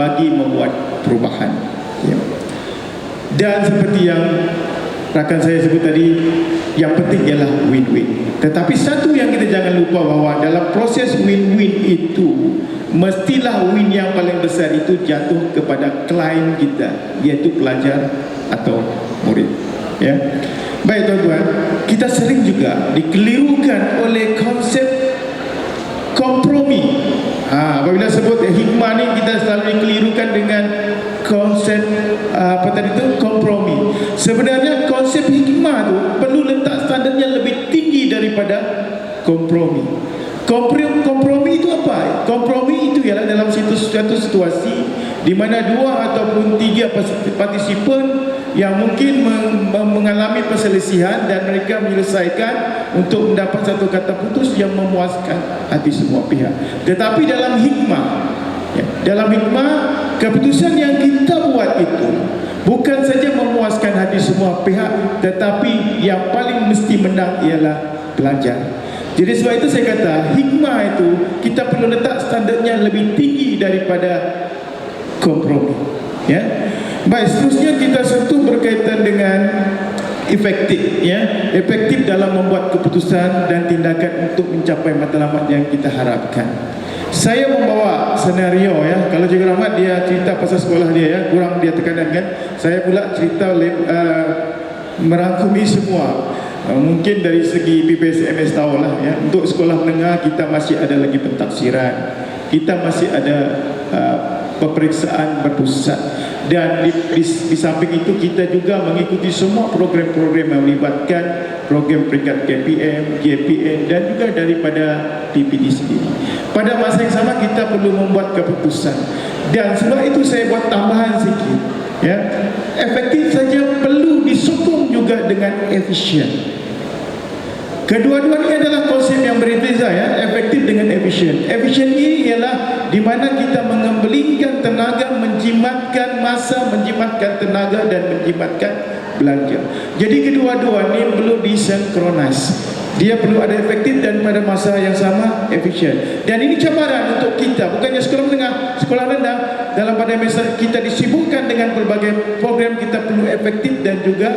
bagi membuat perubahan, ya. Dan seperti yang rakan saya sebut tadi, yang penting ialah win-win. Tetapi satu yang kita jangan lupa, bahawa dalam proses win-win itu mestilah win yang paling besar itu jatuh kepada klien kita, iaitu pelajar atau murid, ya. Baik tuan-tuan, kita sering juga dikelirukan oleh konsep kompromi. Apabila sebut hikmah ni, kita selalu dikelirukan dengan konsep kompromi. Sebenarnya konsep hikmah tu perlu letak standardnya lebih tinggi daripada kompromi. Kompromi itu apa? Kompromi itu ialah dalam suatu situasi di mana dua ataupun tiga partisipan yang mungkin mengalami perselisihan dan mereka menyelesaikan untuk mendapat satu kata putus yang memuaskan hati semua pihak. Tetapi dalam hikmah, ya, dalam hikmah, keputusan yang kita buat itu bukan saja memuaskan hati semua pihak, tetapi yang paling mesti menang ialah pelajar. Jadi sebab itu saya kata hikmah itu kita perlu letak standardnya lebih tinggi daripada kompromi, ya. Baik, seterusnya kita sentuh berkaitan dengan efektif, ya, efektif dalam membuat keputusan dan tindakan untuk mencapai matlamat yang kita harapkan. Saya membawa senario, ya. Kalau Cikgu Rahmat dia cerita pasal sekolah dia, ya, kurang dia tekanan kan. Saya pula cerita merangkumi semua. Mungkin dari segi BPSMS tahulah, ya, untuk sekolah menengah kita masih ada lagi pentafsiran, kita masih ada peperiksaan berpusat, dan di samping itu kita juga mengikuti semua program-program yang melibatkan program peringkat KPM, JPN dan juga daripada TPD sendiri. Pada masa yang sama kita perlu membuat keputusan, dan sebab itu saya buat tambahan sikit, ya. Efektif saja perlu disokong juga dengan efisien. Kedua-duanya adalah konsep yang berbeza, ya, efektif dengan efisien. Efisien ini ialah di mana kita mengembalikan tenaga, menjimatkan masa, menjimatkan tenaga dan menjimatkan belanja. Jadi kedua-dua ini perlu disenkronize. Dia perlu ada efektif dan pada masa yang sama efisien. Dan ini cabaran untuk kita, bukannya sekolah menengah, sekolah rendah. Dalam pada masa kita disibukkan dengan berbagai program, kita perlu efektif dan juga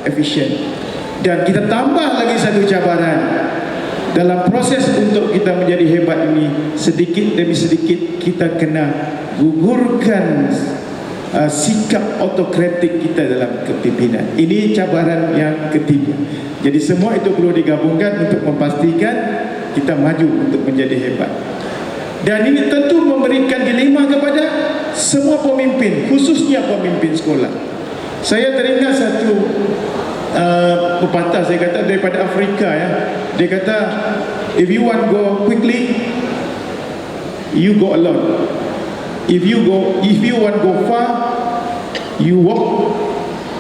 efisien. Dan kita tambah lagi satu cabaran dalam proses untuk kita menjadi hebat ini, sedikit demi sedikit kita kena gugurkan sikap otokratik kita dalam kepimpinan. Ini cabaran yang ketiga. Jadi semua itu perlu digabungkan untuk memastikan kita maju untuk menjadi hebat. Dan ini tentu memberikan dilema kepada semua pemimpin, khususnya pemimpin sekolah. Saya teringat satu pepatah, saya kata daripada Afrika, ya. Dia kata, if you want go quickly, you go alone. If you want go far, you walk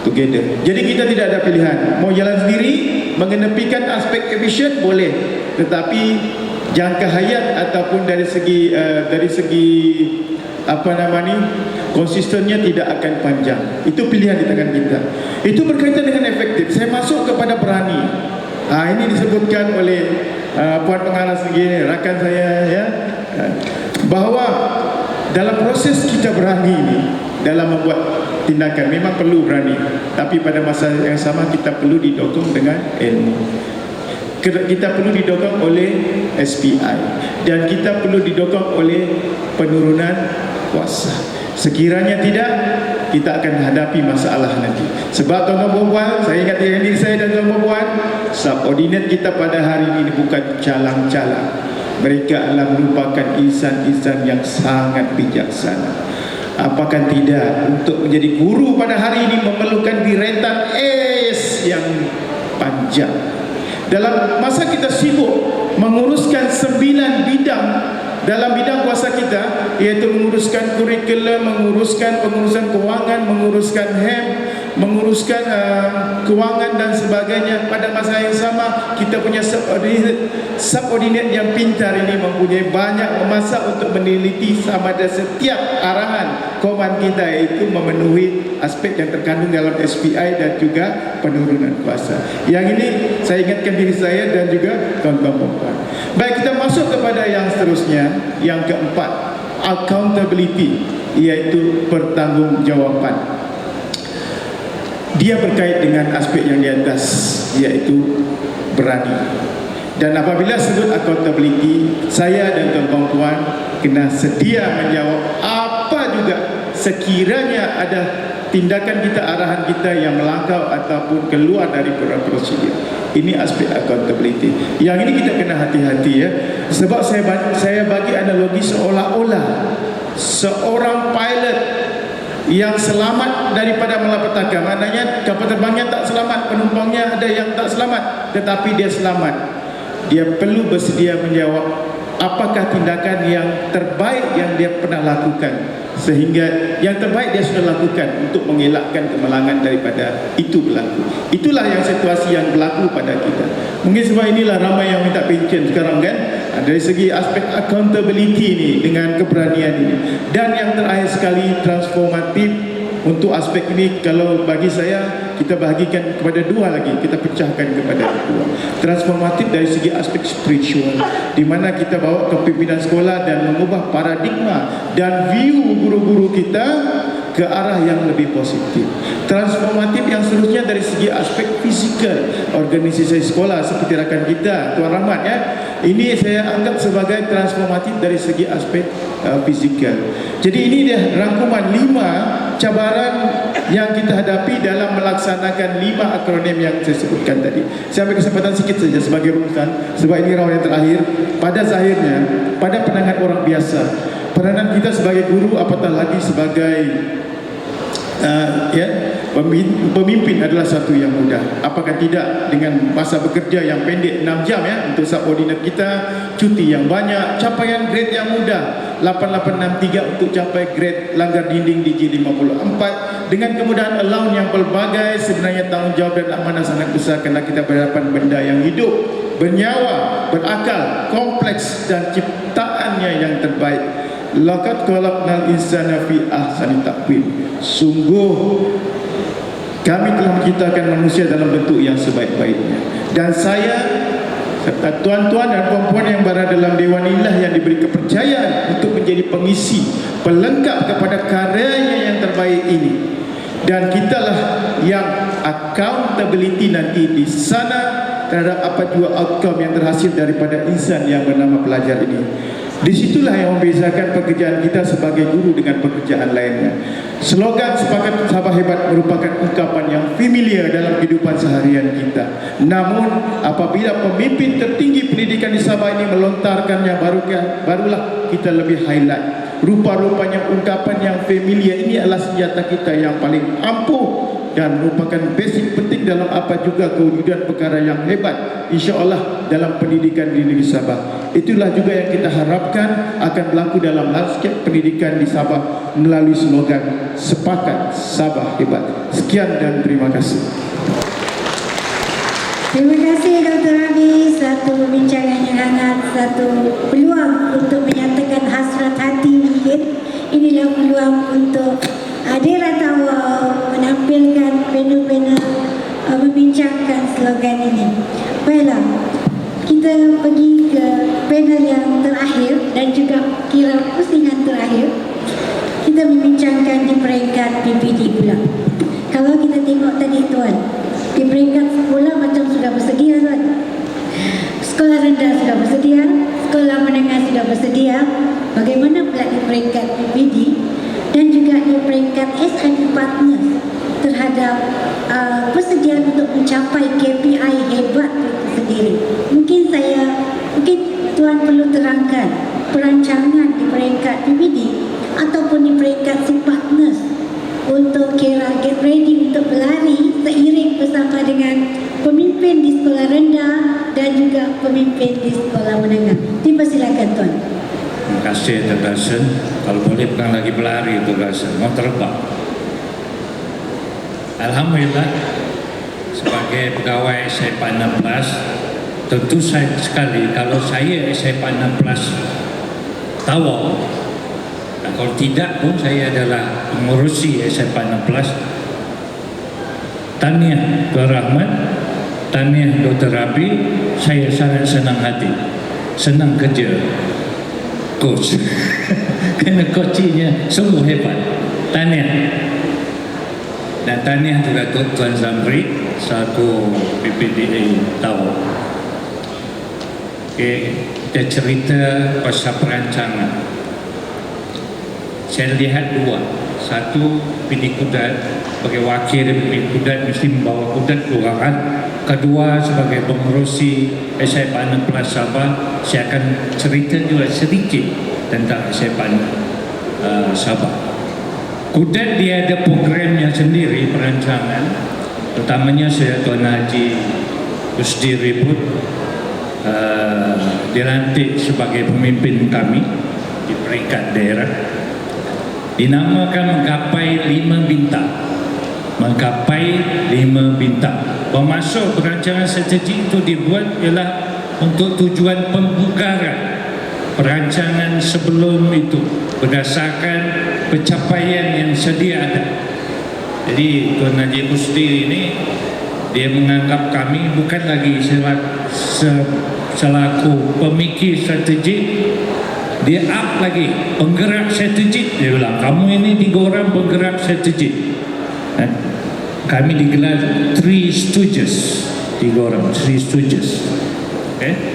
together. Jadi kita tidak ada pilihan. Mau jalan sendiri, mengenepikan aspek efisien boleh, tetapi jangka hayat ataupun dari segi konsistennya tidak akan panjang. Itu pilihan di tangan kita. Itu berkaitan dengan efektif. Saya masuk kepada berani. Ini disebutkan oleh Puan Pengarah sendiri, rakan saya, ya, bahawa dalam proses kita berani ini, dalam membuat tindakan memang perlu berani, tapi pada masa yang sama kita perlu didokong dengan ilmu. Kita perlu didokong oleh SPI, dan kita perlu didokong oleh penurunan kuasa. Sekiranya tidak, kita akan hadapi masalah nanti. Sebab tuan-tuan dan puan, saya ingat diri saya dan tuan-tuan dan puan, subordinat kita pada hari ini bukan calang-calang. Mereka adalah merupakan insan-insan yang sangat bijaksana. Apakah tidak untuk menjadi guru pada hari ini memerlukan deretan S yang panjang. Dalam masa kita sibuk menguruskan 9 bidang dalam bidang kuasa kita, iaitu menguruskan kurikulum, menguruskan pengurusan kewangan, menguruskan HEM, menguruskan kewangan dan sebagainya. Pada masa yang sama kita punya subordinate yang pintar ini mempunyai banyak masa untuk meneliti sama ada setiap arahan koman kita itu memenuhi aspek yang terkandung dalam SPI dan juga penurunan kuasa. Yang ini saya ingatkan diri saya dan juga kawan-kawan. Baik, kita masuk kepada yang seterusnya, yang keempat, accountability. iaitu pertanggungjawaban. Dia berkait dengan aspek yang di atas, iaitu berani. Dan apabila sebut accountability, saya dan tuan-tuan kena sedia menjawab apa juga sekiranya ada tindakan kita, arahan kita yang melangkau ataupun keluar dari prosedur. Ini aspek accountability. Yang ini kita kena hati-hati ya. Sebab saya bagi analogi seolah-olah seorang pilot yang selamat daripada malapetaka, maknanya kapal terbangnya tak selamat, penumpangnya ada yang tak selamat, tetapi dia selamat. Dia perlu bersedia menjawab apakah tindakan yang terbaik yang dia pernah lakukan, sehingga yang terbaik dia sudah lakukan untuk mengelakkan kemalangan daripada itu berlaku. Itulah yang situasi yang berlaku pada kita. Mungkin sebab inilah ramai yang minta pension sekarang kan, dari segi aspek accountability ni dengan keberanian ini. Dan yang terakhir sekali, transformatif. Untuk aspek ini, kalau bagi saya, kita bahagikan kepada dua lagi, kita pecahkan kepada dua. Transformatif dari segi aspek spiritual, di mana kita bawa kepimpinan sekolah dan mengubah paradigma dan view guru-guru kita ke arah yang lebih positif. Transformatif yang seterusnya dari segi aspek fizikal, organisasi sekolah seperti rakan kita Tuan Rahmat ya, ini saya anggap sebagai transformatif dari segi aspek fizikal. Jadi ini dia rangkuman 5 cabaran yang kita hadapi dalam melaksanakan 5 akronim yang saya sebutkan tadi. Saya ambil kesempatan sikit saja sebagai rumusan, sebab ini round yang terakhir. Pada zahirnya, pada pandangan orang biasa, peranan kita sebagai guru, apatah lagi sebagai pemimpin adalah satu yang mudah. Apakah tidak dengan masa bekerja yang pendek 6 jam ya untuk subordinat kita, cuti yang banyak, capaian grade yang mudah 8863 untuk capai grade langgar dinding DG54, dengan kemudahan allowance yang pelbagai. Sebenarnya tanggungjawab dan amanah sangat besar kerana kita berhadapan benda yang hidup, bernyawa, berakal, kompleks dan ciptaannya yang terbaik. Laqad khalaqnal insana fi ahsani taqwim. Sungguh kami telah menciptakan manusia dalam bentuk yang sebaik-baiknya. Dan saya serta tuan-tuan dan puan-puan yang berada dalam Dewan inilah yang diberi kepercayaan untuk menjadi pengisi, pelengkap kepada karyanya yang terbaik ini. Dan kitalah yang accountability nanti di sana terhadap apa juga outcome yang terhasil daripada insan yang bernama pelajar ini. Disitulah yang membezakan pekerjaan kita sebagai guru dengan pekerjaan lainnya. Slogan sepakat Sabah Hebat merupakan ungkapan yang familiar dalam kehidupan seharian kita. Namun apabila pemimpin tertinggi pendidikan di Sabah ini melontarkannya, barulah kita lebih highlight. Rupa-rupanya ungkapan yang familiar ini adalah senjata kita yang paling ampuh dan merupakan basic penting dalam apa juga kewujudan perkara yang hebat insya-Allah dalam pendidikan di negeri Sabah. Itulah juga yang kita harapkan akan berlaku dalam landscape pendidikan di Sabah melalui slogan Sepakat Sabah Hebat. Sekian dan terima kasih. Terima kasih Dr. Rabi, satu perbincangan yang hangat, satu peluang untuk menyatakan hasrat hati mungkin. Inilah peluang untuk Ratawal menampilkan panel-panel membincangkan slogan ini. Baiklah, kita pergi ke panel yang terakhir dan juga kira pusingan terakhir. Kita membincangkan di peringkat PPD pula. Kalau kita tengok tadi tuan, di peringkat sekolah macam sudah bersedia tuan. Sekolah rendah sudah bersedia, sekolah menengah sudah bersedia. Bagaimana pula di peringkat PPD dan juga di peringkat SIP Partners terhadap persediaan untuk mencapai KPI hebat itu sendiri. Mungkin tuan perlu terangkan perancangan di peringkat PPD ataupun di peringkat SIP Partners untuk kira get ready untuk berlari seiring bersama dengan pemimpin di sekolah rendah dan juga pemimpin di sekolah menengah. Dipersilakan tuan. Terima kasih Tuan Gasen. Kalau boleh bukan lagi berlari Tuan Gasen, mau terbang. Alhamdulillah sebagai pegawai SIP 16, tentu sekali kalau saya SIP 16 tahu. Nah, kalau tidak pun saya adalah mengurusi SIP 16. Tahniah Tuan Rahmat, tahniah Dr. Rabi, saya sangat senang hati, senang kerja Coach. Kena kocinya semua hebat. Tahniah. Dan tahniah juga Tuan Zamri selaku PPDA tahu. Okay, kita cerita pasal perancangan. Saya lihat dua. Satu, PD Kudat sebagai wakil PD Kudat mesti membawa Kudat kelurahan. Kedua, sebagai pengerusi SIPANA Plus Sabah, saya akan cerita juga sedikit tentang SIPANA Sabah. Kudat dia ada programnya sendiri perancangan, utamanya saya Tuan Haji Kusdi Ribut dilantik sebagai pemimpin kami di peringkat daerah, dinamakan menggapai 5 bintang. Menggapai 5 bintang. Pemasuk perancangan strategi itu dibuat ialah untuk tujuan pembugaran perancangan sebelum itu berdasarkan pencapaian yang sedia ada. Jadi Tuan Haji Kusdi ini dia menganggap kami bukan lagi selaku pemikir strategik, dia up lagi penggerak strategik. Dia bilang kamu ini 3 orang penggerak strategik. Kami digelar 3 Stooges, 3 orang 3 Stooges. Okay?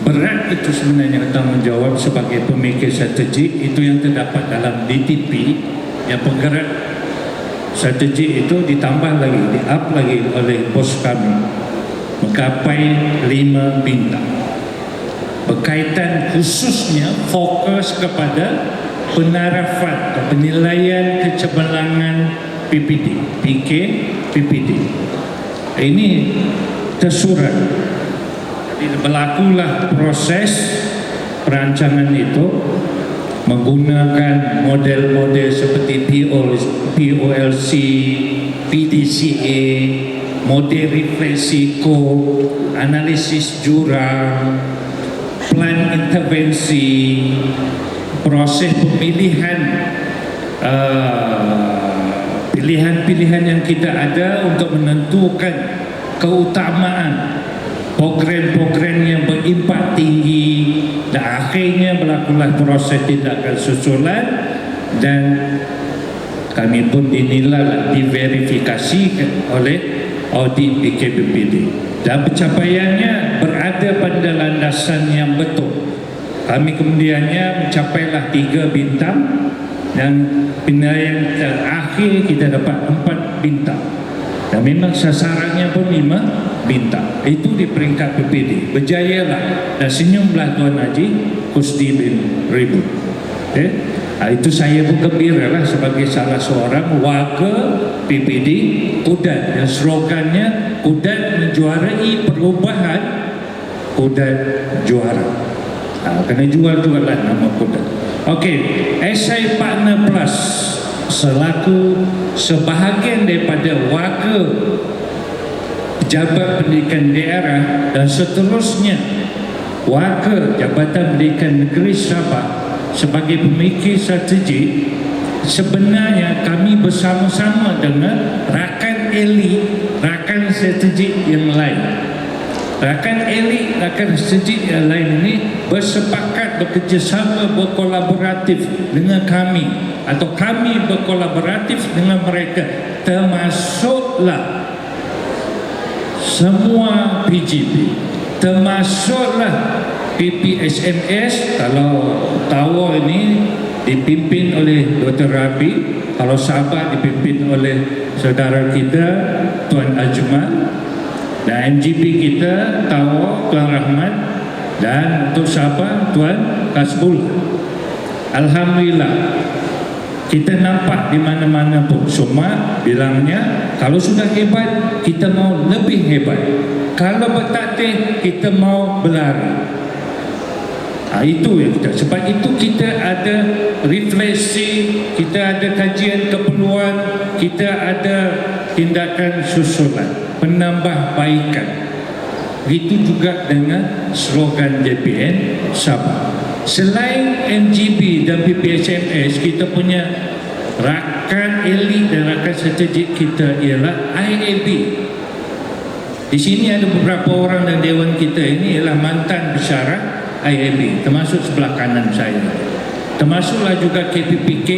Berat itu sebenarnya tanggungjawab sebagai pemikir strategik. Itu yang terdapat dalam DTP, yang penggerak strategik itu ditambah lagi, di-up lagi oleh bos kami, menggapai 5 bintang. Berkaitan khususnya fokus kepada penarafan atau penilaian kecemerlangan PPD, PPD. Ini tersurat. Jadi berlakulah proses perancangan itu menggunakan model-model seperti POLC, PDCA, model risiko, analisis jurang, plan intervensi, proses pemilihan pilihan-pilihan yang kita ada untuk menentukan keutamaan program-program yang berimpak tinggi, dan akhirnya berlakulah proses tindakan susulan, dan kami pun dinilai, diverifikasi oleh audit BKPPD, dan pencapaiannya berada pada landasan yang betul. Kami kemudiannya mencapailah 3 bintang, dan penilaian terakhir kita dapat 4 bintang, dan memang sasarannya pun 5 bintang. Itu di peringkat PPD. Berjayalah, dan senyumlah Tuan Haji Kusdi bin Ribut. Itu saya pun gembira lah sebagai salah seorang warga PPD Kudat, dan slogannya Kudat menjuarai perubahan, Kudat juara. Kena jual juga lah nama Kudat. Okey, SIPANA Plus selaku sebahagian daripada warga Pejabat Pendidikan Daerah dan seterusnya warga Jabatan Pendidikan Negeri Sabah sebagai pemikir strategi, sebenarnya kami bersama-sama dengan rakan elit, rakan strategi yang lain. Rakan elit, rakan strategi yang lain ini bersepakat bekerjasama, berkolaboratif dengan kami, atau kami berkolaboratif dengan mereka, termasuklah semua PGP, termasuklah PPSMS. Kalau tahu ini dipimpin oleh Dr. Rabi, kalau Sabah dipimpin oleh saudara kita Tuan Ajmal, dan MGP kita tahu Tuan Rahmat, dan untuk Sabah Tuan Kasbul. Alhamdulillah, kita nampak di mana-mana pun semua bilangnya kalau sudah hebat kita mau lebih hebat, kalau bertakdir kita mau berlari. Itu yang kita, sebab itu kita ada refleksi, kita ada kajian keperluan, kita ada tindakan susulan, penambahbaikan. Begitu juga dengan slogan JPN Sabah. Selain MGB dan PPSMS, kita punya rakan elit dan rakan strategik kita ialah IAB. Di sini ada beberapa orang dan dewan kita ini ialah mantan pesara IAB, termasuk sebelah kanan saya. termasuklah juga KPPK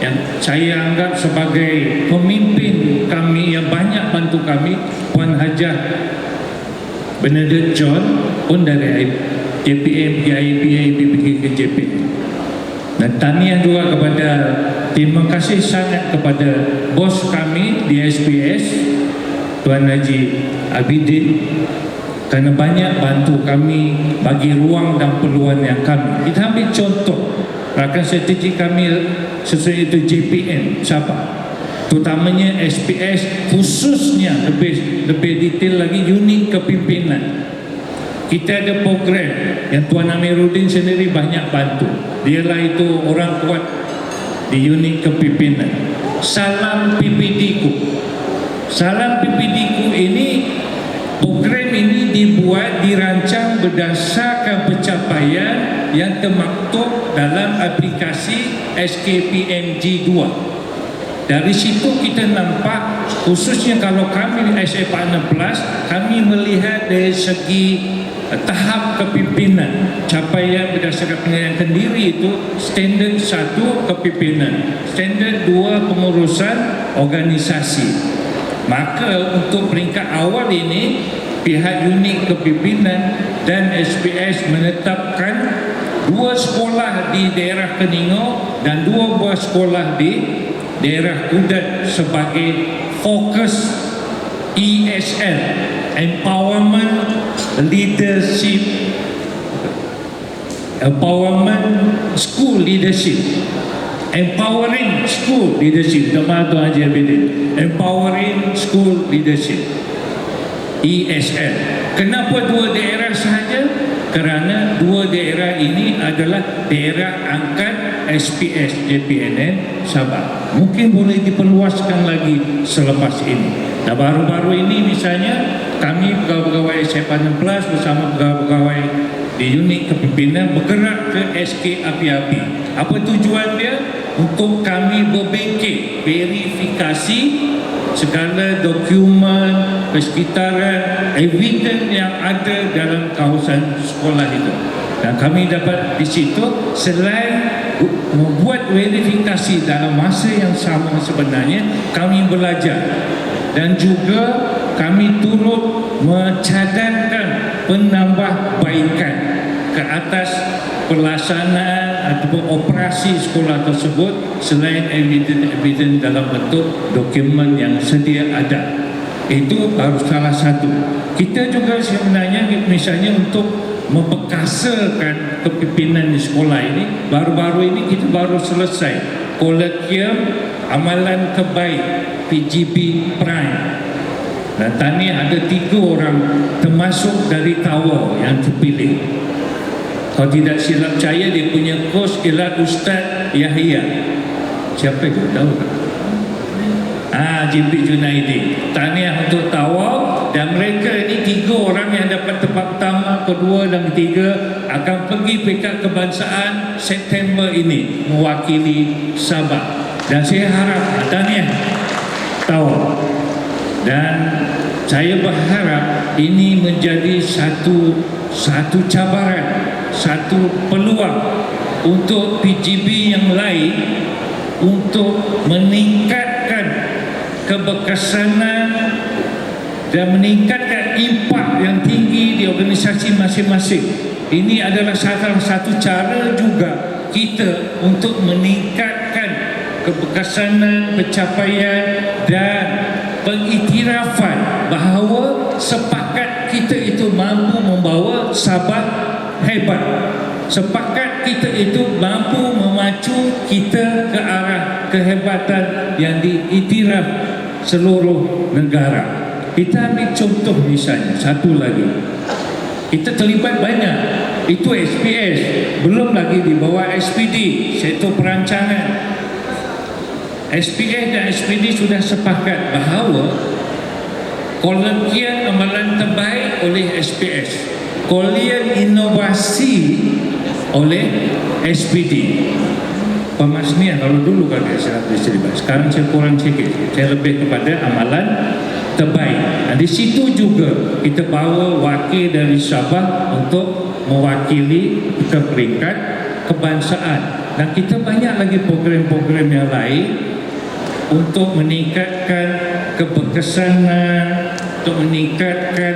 yang saya anggap sebagai pemimpin kami yang banyak bantu kami. Puan Hajah Benedict John pun dari JPM, PIPA, PPK ke JPM. Dan tahniah juga kepada, terima kasih sangat kepada bos kami di SPS, Tuan Haji Abidin, kerana banyak bantu kami, bagi ruang dan peluang yang kami. Kita ambil contoh rakan strategi kami sesuai itu JPN Sabah, terutamanya SPS, khususnya lebih detail lagi unit kepimpinan. Kita ada program yang Tuan Amiruddin sendiri banyak bantu. Dialah itu orang kuat di unit kepimpinan. Salam PPDku. Salam PPDku ini, program ini dibuat, dirancang berdasarkan pencapaian yang termaktub dalam aplikasi SKPMG 2. Dari situ kita nampak, khususnya kalau kami SF Partner Plus, kami melihat dari segi tahap kepimpinan, capaian berdasarkan penilaian diri itu standard 1 kepimpinan, standard 2 pengurusan organisasi. Maka untuk peringkat awal ini, pihak unit kepimpinan dan SPS menetapkan 2 sekolah di daerah Keningau dan 2 buah sekolah di daerah Kudat sebagai fokus ESL, Empowerment School Leadership, Empowering School Leadership. Nama Tuan Haji Abidin, Empowering School Leadership, ESL. Kenapa 2 daerah sahaja? Kerana 2 daerah ini adalah daerah angkat SPS JPNN Sabah. Mungkin boleh diperluaskan lagi selepas ini. Nah, baru-baru ini misalnya kami pegawai-pegawai SF Plus bersama pegawai-pegawai di unit kepimpinan bergerak ke SK Api-Api. Apa tujuan dia? Untuk kami berbengkek, verifikasi segala dokumen, persekitaran, evidence yang ada dalam kawasan sekolah itu. Dan kami dapat di situ, selain membuat verifikasi dalam masa yang sama sebenarnya, kami belajar dan juga kami turut mencadangkan penambahbaikan ke atas pelaksanaan ataupun operasi sekolah tersebut selain evidence dalam bentuk dokumen yang sedia ada. Itu baru salah satu. Kita juga sebenarnya misalnya untuk memperkasakan kepimpinan di sekolah ini, baru-baru ini kita baru selesai Kolegium Amalan Terbaik PGB Prime. Dan tahniah ada 3 orang termasuk dari Tawau yang terpilih. Kalau tidak silap saya, dia punya kos ialah Ustaz Yahya. Siapa itu tahu tak? Jibril Junaidi. Tahniah untuk Tawau, dan mereka ini 3 orang yang dapat tempat pertama, kedua dan ketiga akan pergi peringkat kebangsaan September ini mewakili Sabah. Dan saya harap tahniah Tawau. Dan saya berharap ini menjadi satu cabaran, satu peluang untuk PGB yang lain untuk meningkatkan keberkesanan dan meningkatkan impak yang tinggi di organisasi masing-masing. Ini adalah salah satu cara juga kita untuk meningkatkan keberkesanan, pencapaian dan pengiktirafan bahawa sepakat kita itu mampu membawa Sabah hebat. Sepakat kita itu mampu memacu kita ke arah kehebatan yang diiktiraf seluruh negara. Kita ambil contoh misalnya, satu lagi. Kita terlibat banyak. Itu SPS. Belum lagi di bawah SPD, sektor perancangan. SPS dan SPD sudah sepakat bahawa Kolegium Amalan Terbaik oleh SPS, Kolegium Inovasi oleh SPD. Pemasnian kalau dulu kan saya terlibat, sekarang saya kurang sikit, saya lebih kepada amalan terbaik. Di situ juga kita bawa wakil dari Sabah untuk mewakili ke peringkat kebangsaan. dan kita banyak lagi program-program yang lain untuk meningkatkan keberkesanan, untuk meningkatkan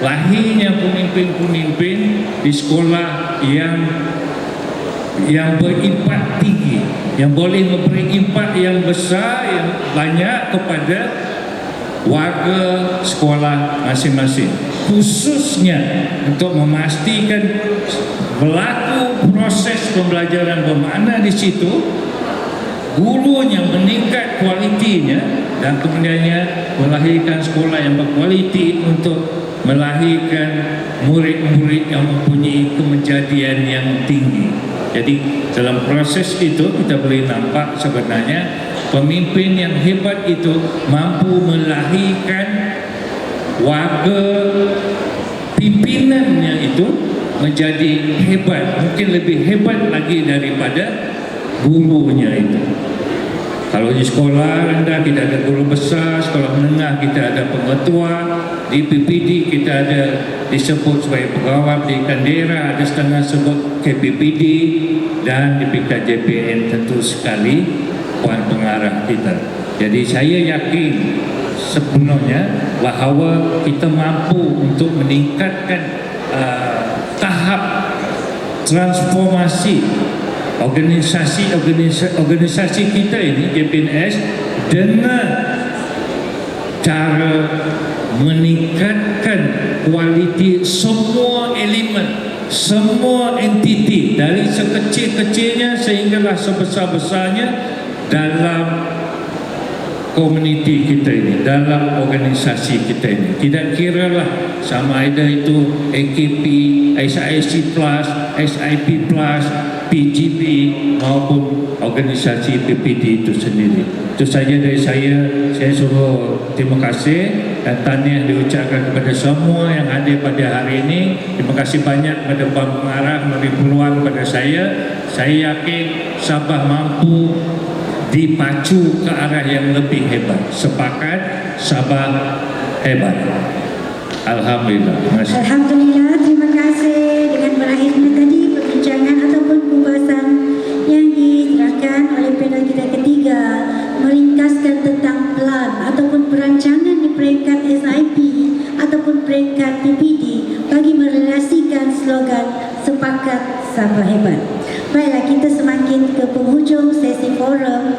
lahirnya pemimpin-pemimpin di sekolah yang berimpak tinggi, yang boleh memberi impak yang besar, yang banyak kepada warga sekolah masing-masing, khususnya untuk memastikan berlaku proses pembelajaran bermakna di situ, gurunya meningkat kualitinya, dan kemudiannya melahirkan sekolah yang berkualiti untuk melahirkan murid-murid yang mempunyai kemejadian yang tinggi. Jadi dalam proses itu kita boleh nampak sebenarnya pemimpin yang hebat itu mampu melahirkan warga pimpinannya itu menjadi hebat, mungkin lebih hebat lagi daripada gurunya itu. Kalau di sekolah rendah kita ada guru besar, sekolah menengah kita ada pengetua, di PPD kita ada disebut sebagai pegawai pendidikan daerah, ada setengah sebut KPPD, dan di PKJPN tentu sekali puan pengarah kita. Jadi saya yakin sepenuhnya bahawa kita mampu untuk meningkatkan tahap transformasi organisasi kita ini, JPNS, dengan cara meningkatkan kualiti semua elemen, semua entiti, dari sekecil-kecilnya sehinggalah sebesar-besarnya dalam komuniti kita ini, dalam organisasi kita ini. Tidak kiralah sama ada itu AKP, SIC Plus, SIP Plus, PGP maupun organisasi PPD itu sendiri. Itu saja dari saya suruh terima kasih dan tahniah diucapkan kepada semua yang hadir pada hari ini. Terima kasih banyak kepada Puan Pengarah memberi peluang kepada saya. Saya yakin Sabah mampu dipacu ke arah yang lebih hebat. Sepakat, Sabah hebat. Alhamdulillah. Terima kasih. Alhamdulillah, terima kasih. Dengan berakhirnya tadi perbincangan ataupun pembahasan yang diterangkan oleh panel kita ketiga, meringkaskan tentang plan ataupun perancangan di peringkat SIP ataupun peringkat PPD bagi merelasikan slogan Sepakat Sabah Hebat. Baiklah, kita semakin ke penghujung sesi forum.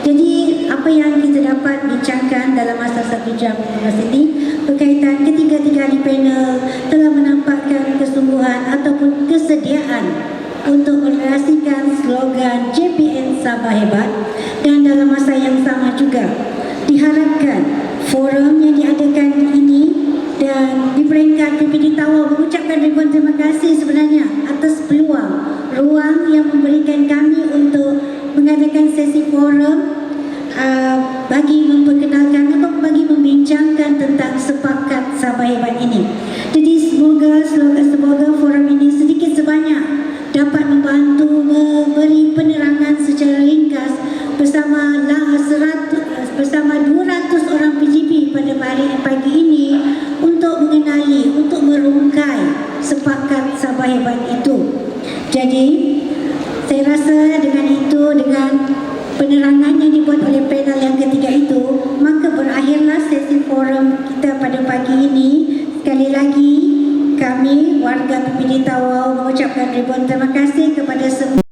Jadi apa yang kita dapat bincangkan dalam masa 1 jam ini berkaitan ketiga-tiga di panel telah menampakkan kesungguhan ataupun kesediaan untuk merelasikan slogan JPN Sabah Hebat, dan dalam masa yang sama juga diharapkan forum yang diadakan ini dan di peringkat PPD Tawau mengucapkan ribuan terima kasih sebenarnya atas peluang ruang yang memberikan kami untuk mengadakan sesi forum bagi memperkenalkan atau bagi membincangkan tentang Sepakat Sabah Hebat ini. Jadi semoga forum ini sedikit sebanyak dapat membantu memberi penerangan secara ringkas bersama 200 orang PGP pada pagi ini untuk mengenali, untuk merungkai Sepakat Sabah Hebat itu. Jadi saya rasa dengan itu, dengan penerangan yang dibuat oleh panel yang ketiga itu, maka berakhirlah sesi forum kita pada pagi ini. Sekali lagi kami warga PPD Tawau mengucapkan ribuan terima kasih kepada semua